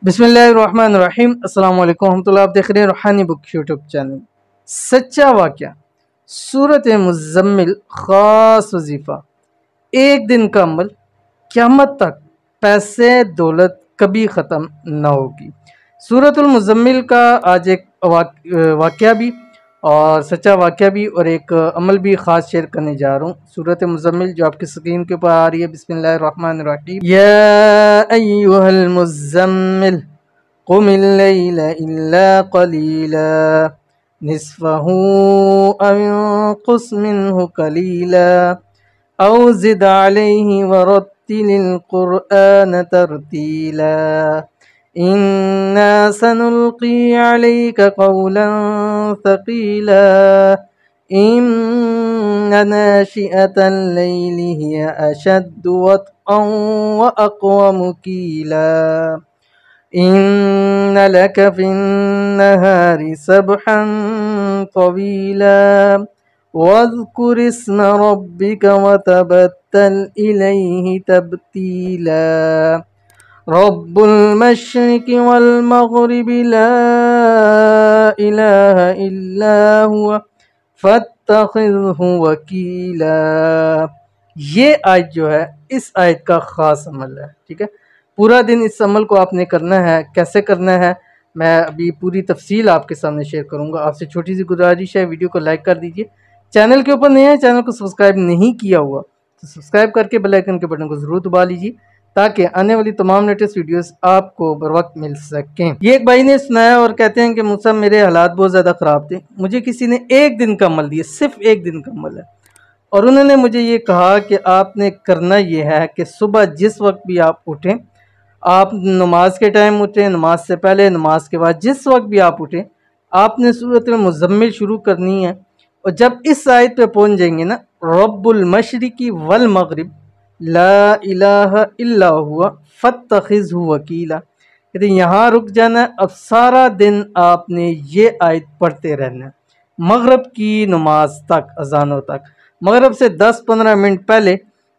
बिस्मिल्लाहिर्रहमानिर्रहीम। अस्सलाम वालेकुम रहमतुल्लाह। आप देख रहे हैं रूहानी बुक यूट्यूब चैनल। सच्चा वाक़या सूरत मुज़म्मिल ख़ास वजीफ़ा, एक दिन का अमल क़यामत तक, पैसे दौलत कभी ख़त्म ना होगी। सूरतुल मुज़म्मिल का आज एक वाक़या भी और सच्चा वाक़या भी और एक अमल भी ख़ास शेयर करने जा रहा हूँ। सूरत मुज़म्मिल जो आपकी स्क्रीन के ऊपर आ रही है। बिस्मिल्लाहिर्रहमानिर्रहीम। या अय्युहल मुज़म्मिल कुमिल लैला इल्ला क़लीला निस्फ़हु अव इंक़ुस मिन्हु क़लीला औ ज़िद अलैहि वरत्तिलिल क़ुरआन तरतीला इन्ना सनुल्क़ी अलैका क़ौलन थक़ीला इन्न नाशिअतल लैलि हिय अशद्दु वत्अन व अक़वमु क़ीला इन्न लक फ़िन्नहारि सबहन तवीला वज़्कुर इस्म रब्बिक वतबत्तल इलैहि तब्तीला रब्बुल मशरिक़ि वल मग़रिबि ला इलाहा इल्ला हुवा फत्तख़िज़हु वकीला। ये आयत जो है इस आयत का ख़ास अमल है। ठीक है, पूरा दिन इस अमल को आपने करना है। कैसे करना है मैं अभी पूरी तफसील आपके सामने शेयर करूंगा। आपसे छोटी सी गुजारिश है, वीडियो को लाइक कर दीजिए। चैनल के ऊपर नए हैं, चैनल को सब्सक्राइब नहीं किया हुआ तो सब्सक्राइब करके बेल आइकन के बटन को ज़रूर दबा लीजिए ताकि आने वाली तमाम लेटेस्ट वीडियोस आपको बर वक्त मिल सकें। ये एक भाई ने सुनाया और कहते हैं कि मुझसे मेरे हालात बहुत ज़्यादा ख़राब थे, मुझे किसी ने एक दिन का अमल दिया, सिर्फ एक दिन का अमल है, और उन्होंने मुझे ये कहा कि आपने करना ये है कि सुबह जिस वक्त भी आप उठें, आप नमाज के टाइम उठें, नमाज से पहले, नमाज के बाद, जिस वक्त भी आप उठें, आपने सूरत मुज़म्मिल शुरू करनी है। और जब इस आयत पे पहुंच जाएंगे ना, रब्बुल मशरिक़ि वल मग़रिब ला इलाहा इल्ला हुवा फत्तख़िज़हु वकीला। कहते यहाँ रुक जाना। अब सारा दिन आपने ये आयत पढ़ते रहना है, मगरिब की नमाज तक, अजानों तक। मगरिब से 10-15 मिनट पहले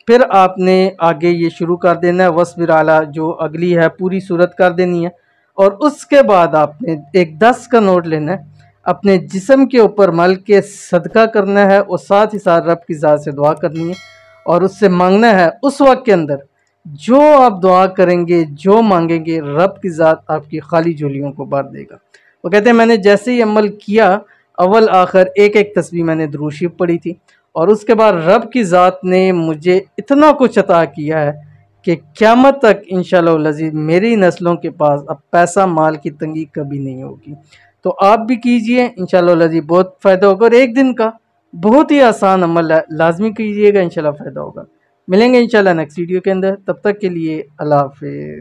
फिर आपने आगे ये शुरू कर देना है, वस्बिर अला जो अगली है पूरी सूरत कर देनी है। और उसके बाद आपने एक 10 का नोट लेना है, अपने जिस्म के ऊपर मल के सदका करना है और साथ ही साथ रब की ज़ात से दुआ करनी है और उससे मांगना है। उस वक्त के अंदर जो आप दुआ करेंगे, जो मांगेंगे, रब की ज़ात आपकी खाली झोलियों को भर देगा। वो कहते हैं मैंने जैसे ही अमल किया, अव्वल आखिर एक एक तस्बीह मैंने दुरूद शरीफ पढ़ी थी और उसके बाद रब की ज़ात ने मुझे इतना कुछ अता किया है कि क़यामत तक इंशाअल्लाह अज़ीज़ मेरी नस्लों के पास अब पैसा माल की तंगी कभी नहीं होगी। तो आप भी कीजिए, इंशाअल्लाह अज़ीज़ बहुत फ़ायदा होगा। और एक दिन का बहुत ही आसान अमल है, लाजमी कीजिएगा, इंशाअल्लाह फ़ायदा होगा। मिलेंगे इंशाअल्लाह नेक्स्ट वीडियो के अंदर, तब तक के लिए अल्लाह हाफ़िज़।